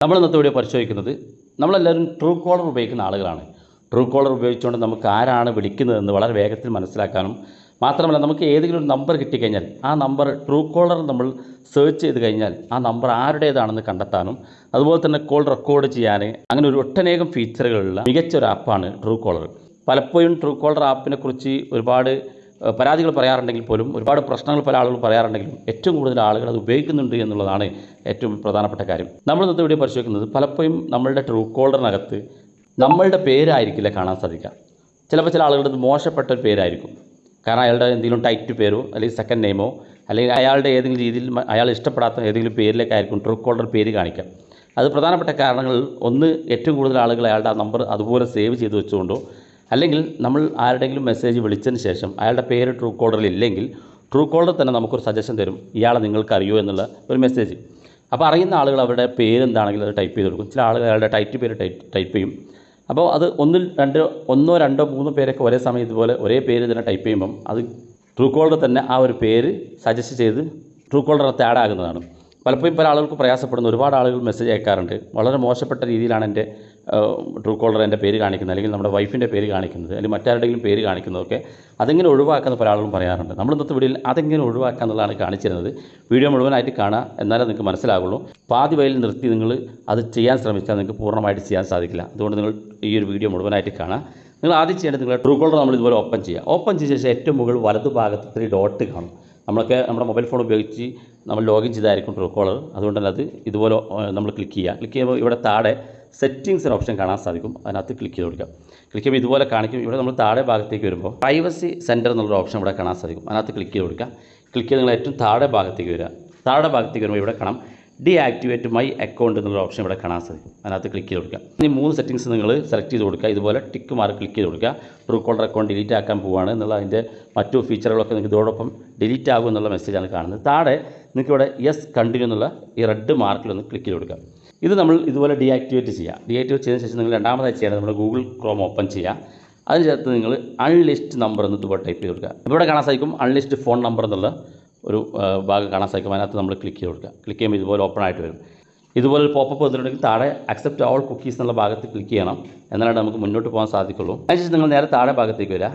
നമ്മൾ ഇന്നത്തെ വീഡിയോ പരിശോധിക്കുന്നത് നമ്മളെല്ലാവരും ട്രൂ കോളർ ഉപയോഗിക്കുന്ന ആളുകളാണ്. ട്രൂ കോളർ ഉപയോഗിച്ചുകൊണ്ട് നമുക്ക് ആരാണ് വിളിക്കുന്നതെന്ന് വളരെ വേഗത്തിൽ മനസ്സിലാക്കാനും മാത്രമല്ല നമുക്ക് ഏതെങ്കിലും ഒരു നമ്പർ കിട്ടിക്കഴിഞ്ഞാൽ ആ നമ്പർ ട്രൂ കോളർ നമ്മൾ സെർച്ച് ചെയ്ത് കഴിഞ്ഞാൽ ആ നമ്പർ ആരുടേതാണെന്ന് കണ്ടെത്താനും അതുപോലെ തന്നെ കോൾ റെക്കോർഡ് ചെയ്യാൻ അങ്ങനെ ഒരു ഒട്ടനേകം ഫീച്ചറുകളുള്ള മികച്ചൊരു ആപ്പാണ് ട്രൂ കോളർ. പലപ്പോഴും ട്രൂ കോളർ ആപ്പിനെ കുറിച്ച് ഒരുപാട് പരാതികൾ പറയാറുണ്ടെങ്കിൽ പോലും ഒരുപാട് പ്രശ്നങ്ങൾ പല ആളുകൾ പറയാറുണ്ടെങ്കിലും ഏറ്റവും കൂടുതൽ ആളുകൾ അത് ഉപയോഗിക്കുന്നുണ്ട് എന്നുള്ളതാണ് ഏറ്റവും പ്രധാനപ്പെട്ട കാര്യം. നമ്മൾ ഇന്നത്തെ വീഡിയോ പരിശോധിക്കുന്നത് പലപ്പോഴും നമ്മളുടെ ട്രൂ കോളറിനകത്ത് നമ്മളുടെ പേരായിരിക്കില്ല കാണാൻ സാധിക്കുക. ചിലപ്പോൾ ചില ആളുകളുടെ മോശപ്പെട്ട ഒരു പേരായിരിക്കും. കാരണം അയാളുടെ എന്തെങ്കിലും ടൈറ്റ് പേരോ അല്ലെങ്കിൽ സെക്കൻഡ് നെയിമോ അല്ലെങ്കിൽ അയാളുടെ ഏതെങ്കിലും രീതിയിൽ അയാൾ ഇഷ്ടപ്പെടാത്ത ഏതെങ്കിലും പേരിലേക്കായിരിക്കും ട്രൂ കോളർ പേര് കാണിക്കുക. അത് പ്രധാനപ്പെട്ട കാരണങ്ങൾ ഒന്ന് ഏറ്റവും കൂടുതൽ ആളുകൾ അയാളുടെ ആ നമ്പർ അതുപോലെ സേവ് ചെയ്ത് വെച്ചുകൊണ്ടോ അല്ലെങ്കിൽ നമ്മൾ ആരുടെയെങ്കിലും മെസ്സേജ് വിളിച്ചതിന് ശേഷം അയാളുടെ പേര് ട്രൂ കോളറിൽ ഇല്ലെങ്കിൽ ട്രൂ കോളർ തന്നെ നമുക്കൊരു സജഷൻ തരും, ഇയാളെ നിങ്ങൾക്ക് അറിയോ എന്നുള്ള ഒരു മെസ്സേജ്. അപ്പോൾ അറിയുന്ന ആളുകൾ അവരുടെ പേരെന്താണെങ്കിലും അത് ടൈപ്പ് ചെയ്ത് കൊടുക്കും. ചില ആളുകൾ അയാളുടെ ടൈറ്റ് പേര് ടൈപ്പ് ചെയ്യും. അപ്പോൾ അത് ഒന്നോ രണ്ടോ മൂന്നോ പേരൊക്കെ ഒരേ സമയം ഇതുപോലെ ഒരേ പേര് തന്നെ ടൈപ്പ് ചെയ്യുമ്പം അത് ട്രൂ കോളർ തന്നെ ആ ഒരു പേര് സജസ്റ്റ് ചെയ്ത് ട്രൂ കോളറിനകത്ത് ആഡ് ആകുന്നതാണ്. പലപ്പോഴും പല ആളുകൾക്ക് പ്രയാസപ്പെടുന്ന ഒരുപാട് ആളുകൾ മെസ്സേജ് അയക്കാറുണ്ട്. വളരെ മോശപ്പെട്ട രീതിയിലാണ് എൻ്റെ ട്രൂ കോളർ എൻ്റെ പേര് കാണിക്കുന്നത്, അല്ലെങ്കിൽ നമ്മുടെ വൈഫിൻ്റെ പേര് കാണിക്കുന്നത്, അല്ലെങ്കിൽ മറ്റാരുടെയെങ്കിലും പേര് കാണിക്കുന്നതൊക്കെ അതെങ്ങനെ ഒഴിവാക്കുന്ന പല ആളുകളും പറയാറുണ്ട്. നമ്മൾ ഇന്നത്തെ വീഡിയോയിൽ അതെങ്ങനെ ഒഴിവാക്കുക എന്നുള്ളതാണ് കാണിച്ചിരുന്നത്. വീഡിയോ മുഴുവനായിട്ട് കാണുക, എന്നാലേ നിങ്ങൾക്ക് മനസ്സിലാകുള്ളൂ. പാതി വഴിയിൽ നിർത്തി നിങ്ങൾ അത് ചെയ്യാൻ ശ്രമിച്ചാൽ നിങ്ങൾക്ക് പൂർണ്ണമായിട്ട് ചെയ്യാൻ സാധിക്കില്ല. അതുകൊണ്ട് നിങ്ങൾ ഈ ഒരു വീഡിയോ മുഴുവനായിട്ട് കാണുക. നിങ്ങൾ ആദ്യം ചെയ്യേണ്ടത് നിങ്ങളുടെ ട്രൂ കോളർ നമ്മൾ ഇതുപോലെ ഓപ്പൺ ചെയ്യുക. ഓപ്പൺ ചെയ്ത ശേഷം ഏറ്റവും മുകളിൽ വലതുഭാഗത്ത് 3 ഡോട്ട് കാണും. നമ്മളൊക്കെ നമ്മുടെ മൊബൈൽ ഫോൺ ഉപയോഗിച്ച് നമ്മൾ ലോഗിൻ ചെയ്തായിരിക്കും ട്രൂ കോളർ. അതുകൊണ്ട് തന്നെ അത് ഇതുപോലെ നമ്മൾ ക്ലിക്ക് ചെയ്യുമ്പോൾ ഇവിടെ താഴെ സെറ്റിങ്സ് എന്ന ഓപ്ഷൻ കാണാൻ സാധിക്കും. അതിനകത്ത് ക്ലിക്ക് ചെയ്ത് കൊടുക്കുക. ക്ലിക്ക് ചെയ്യുമ്പോൾ ഇതുപോലെ കാണിക്കും. ഇവിടെ നമ്മൾ താഴെ ഭാഗത്തേക്ക് വരുമ്പോൾ പ്രൈവസി സെൻറ്റർ എന്നുള്ള ഓപ്ഷൻ ഇവിടെ കാണാൻ സാധിക്കും. അതിനകത്ത് ക്ലിക്ക് ചെയ്ത് കൊടുക്കുക. ക്ലിക്ക് ചെയ്ത് നിങ്ങൾ ഏറ്റവും താഴെ ഭാഗത്തേക്ക് വരിക. താഴെ ഭാഗത്തേക്ക് വരുമ്പോൾ ഇവിടെ കാണാം ഡീആക്ടിവേറ്റ് മൈ അക്കൗണ്ട് എന്നുള്ള ഓപ്ഷൻ ഇവിടെ കാണാൻ സാധിക്കും. അതിനകത്ത് ക്ലിക്ക് ചെയ്ത് കൊടുക്കുക. ഈ 3 സെറ്റിങ്സ് നിങ്ങൾ സെലക്ട് ചെയ്ത് കൊടുക്കുക. ഇതുപോലെ ടിക്ക് മാർക്ക് ക്ലിക്ക് ചെയ്ത് കൊടുക്കുക. ട്രൂ കോളർ അക്കൗണ്ട് ഡിലീറ്റ് ആക്കാൻ പോവുകയാണ് എന്നുള്ള അതിൻ്റെ മറ്റു ഫീച്ചറുകളൊക്കെ നിങ്ങൾക്ക് ഇതോടൊപ്പം ഡിലീറ്റ് ആകും എന്നുള്ള മെസ്സേജാണ് കാണുന്നത്. താഴെ നിങ്ങൾക്ക് ഇവിടെ യെസ് കണ്ടിന്യൂ എന്നുള്ള ഈ റെഡ് മാർക്കിലൊന്ന് ക്ലിക്ക് ചെയ്ത് കൊടുക്കുക. ഇത് നമ്മൾ ഇതുപോലെ ഡീആക്ടിവേറ്റ് ചെയ്യുക. ഡീആക്ടിവേറ്റ് ചെയ്തതിന് ശേഷം നിങ്ങൾ രണ്ടാമതായി ചെയ്യേണ്ടത് നമ്മുടെ ഗൂഗിൾ ക്രോം ഓപ്പൺ ചെയ്യുക. അതിന് ചേർത്ത് നിങ്ങൾ അൺലിസ്റ്റ് നമ്പർ എന്ന് ഇതുപോലെ ടൈപ്പ് ചെയ്ത് കൊടുക്കുക. ഇവിടെ കാണാൻ സാധിക്കും അൺലിസ്റ്റ് ഫോൺ നമ്പർ എന്നുള്ള ഒരു ഭാഗം കാണാൻ സാധിക്കും. അതിനകത്ത് നമ്മൾ ക്ലിക്ക് ചെയ്ത് കൊടുക്കുക. ക്ലിക്ക് ചെയ്യുമ്പോൾ ഇതുപോലെ ഓപ്പൺ ആയിട്ട് വരും. ഇതുപോലെ പോപ്പപ്പ് വന്നിട്ടുണ്ടെങ്കിൽ താഴെ അക്സെപ്റ്റ് ഓൾ കുക്കീസ് എന്നുള്ള ഭാഗത്ത് ക്ലിക്ക് ചെയ്യണം. എന്നാലാണ് നമുക്ക് മുന്നോട്ട് പോകാൻ സാധിക്കുള്ളൂ. അതിനുശേഷം നിങ്ങൾ നേരെ താഴെ ഭാഗത്തേക്ക് വരിക.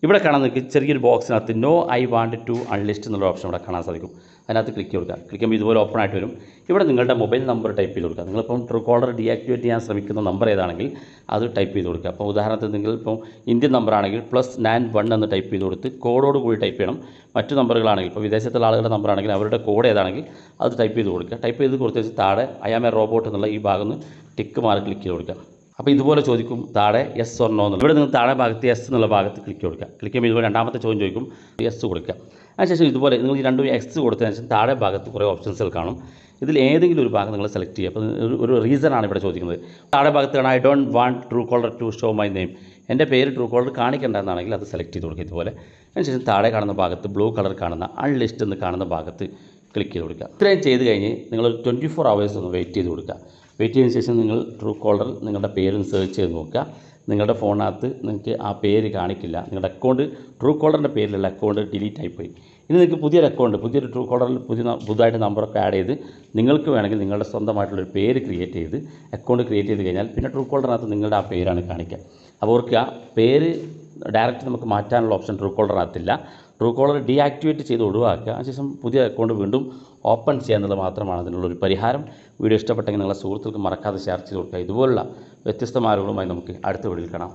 ഇവിടെ കാണാൻ നിങ്ങൾക്ക് ചെറിയൊരു ബോക്സിനകത്ത് no I want to unlist എന്നുള്ള ഓപ്ഷൻ ഇവിടെ കാണാൻ സാധിക്കും. അതിനകത്ത് ക്ലിക്ക് കൊടുക്കുക. ക്ലിക്ക് ചെയ്യുമ്പോൾ ഇതുപോലെ ഓപ്പൺ ആയിട്ട് വരും. ഇവിടെ നിങ്ങളുടെ മൊബൈൽ നമ്പർ ടൈപ്പ് ചെയ്ത് കൊടുക്കുക. നിങ്ങളിപ്പം ട്രൂ കോളർ ഡീആക്ടിവേറ്റ് ചെയ്യാൻ ശ്രമിക്കുന്ന നമ്പർ ഏതാണെങ്കിൽ അത് ടൈപ്പ് ചെയ്ത് കൊടുക്കുക. അപ്പോൾ ഉദാഹരണത്തിന് നിങ്ങളിപ്പം ഇന്ത്യൻ നമ്പർ ആണെങ്കിൽ +91 എന്ന് ടൈപ്പ് ചെയ്ത് കൊടുത്ത് കോഡോട് കൂടി ടൈപ്പ് ചെയ്യണം. മറ്റു നമ്പറുകളാണെങ്കിൽ ഇപ്പോൾ വിദേശത്തുള്ള ആളുകളുടെ നമ്പറാണെങ്കിൽ അവരുടെ കോഡ് ഏതാണെങ്കിൽ അത് ടൈപ്പ് ചെയ്ത് കൊടുക്കുക. ടൈപ്പ് ചെയ്ത് കൊടുത്ത ശേഷം താഴെ ഐ ആം എ റോബോട്ട് എന്നുള്ള ഈ ഭാഗം ടിക്ക് മാർക്ക് ക്ലിക്ക് ചെയ്ത് കൊടുക്കുക. അപ്പോൾ ഇതുപോലെ ചോദിക്കും താഴെ യെസ് ഓർ നോ എന്നുള്ള. ഇവിടെ നിങ്ങൾ താഴെ ഭാഗത്ത് യെസ് എന്നുള്ള ഭാഗത്ത് ക്ലിക്ക് കൊടുക്കുക. ക്ലിക്ക് ചെയ്യുമ്പോൾ ഇതുപോലെ രണ്ടാമത്തെ ചോദ്യം ചോദിക്കും, യെസ് കൊടുക്കുക. അതിനുശേഷം ഇതുപോലെ നിങ്ങൾ ഈ രണ്ടും എക്സ് കൊടുത്തതിന് ശേഷം താഴെ ഭാഗത്ത് കുറേ ഓപ്ഷൻസുകൾ കാണും. ഇതിൽ ഏതെങ്കിലും ഒരു ഭാഗം നിങ്ങൾ സെലക്ട് ചെയ്യുക. അപ്പോൾ ഒരു റീസണാണ് ഇവിടെ ചോദിക്കുന്നത്. താഴെ ഭാഗത്ത് കാണാം I don't want Truecaller to show my name, എൻ്റെ പേര് ട്രൂ കോളർ കാണിക്കേണ്ട എന്നാണെങ്കിൽ അത് സെലക്ട് ചെയ്ത് കൊടുക്കുക ഇതുപോലെ. അതിനുശേഷം താഴെ കാണുന്ന ഭാഗത്ത് ബ്ലൂ കളർ കാണുന്ന അൺലിസ്റ്റ് എന്ന് കാണുന്ന ഭാഗത്ത് ക്ലിക്ക് ചെയ്ത് കൊടുക്കുക. ഇത്രയും ചെയ്ത് കഴിഞ്ഞ് നിങ്ങൾ 24 hours ഒന്ന് വെയിറ്റ് ചെയ്ത് കൊടുക്കുക. വെയിറ്റ് ചെയ്തതിന് ശേഷം നിങ്ങൾ ട്രൂ കോളർ നിങ്ങളുടെ പേര് സെർച്ച് ചെയ്ത് നോക്കുക. നിങ്ങളുടെ ഫോണിനകത്ത് നിങ്ങൾക്ക് ആ പേര് കാണിക്കില്ല. നിങ്ങളുടെ അക്കൗണ്ട് ട്രൂ കോളറിൻ്റെ പേരിലുള്ള അക്കൗണ്ട് ഡിലീറ്റ് ആയിപ്പോയി. ഇനി നിങ്ങൾക്ക് പുതിയൊരു ട്രൂ കോളറിൽ പുതുതായിട്ട് നമ്പറൊക്കെ ആഡ് ചെയ്ത് നിങ്ങൾക്ക് വേണമെങ്കിൽ നിങ്ങളുടെ സ്വന്തമായിട്ടുള്ളൊരു പേര് ക്രിയേറ്റ് ചെയ്ത് അക്കൗണ്ട് ക്രിയേറ്റ് ചെയ്ത് കഴിഞ്ഞാൽ പിന്നെ ട്രൂ കോളറിനകത്ത് നിങ്ങളുടെ ആ പേരാണ് കാണിക്കുക. അപ്പോൾ ഓർക്കുക, പേര് ഡയറക്റ്റ് നമുക്ക് മാറ്റാനുള്ള ഓപ്ഷൻ ട്രൂ കോളറിനകത്തില്ല. ട്രൂ കോളർ ഡീആക്ടിവേറ്റ് ചെയ്ത് ഒഴിവാക്കുക. അതിനുശേഷം പുതിയ അക്കൗണ്ട് വീണ്ടും ഓപ്പൺ ചെയ്യുക എന്നുള്ളത് മാത്രമാണ് അതിനുള്ളൊരു പരിഹാരം. വീഡിയോ ഇഷ്ടപ്പെട്ടെങ്കിൽ നിങ്ങളുടെ സുഹൃത്തുക്കൾക്ക് മറക്കാതെ ഷെയർ ചെയ്ത് കൊടുക്കുക. ഇതുപോലുള്ള വ്യത്യസ്ത മാർഗ്ഗങ്ങളുമായി നമുക്ക് അടുത്ത വീഡിയോയിൽ കാണാം.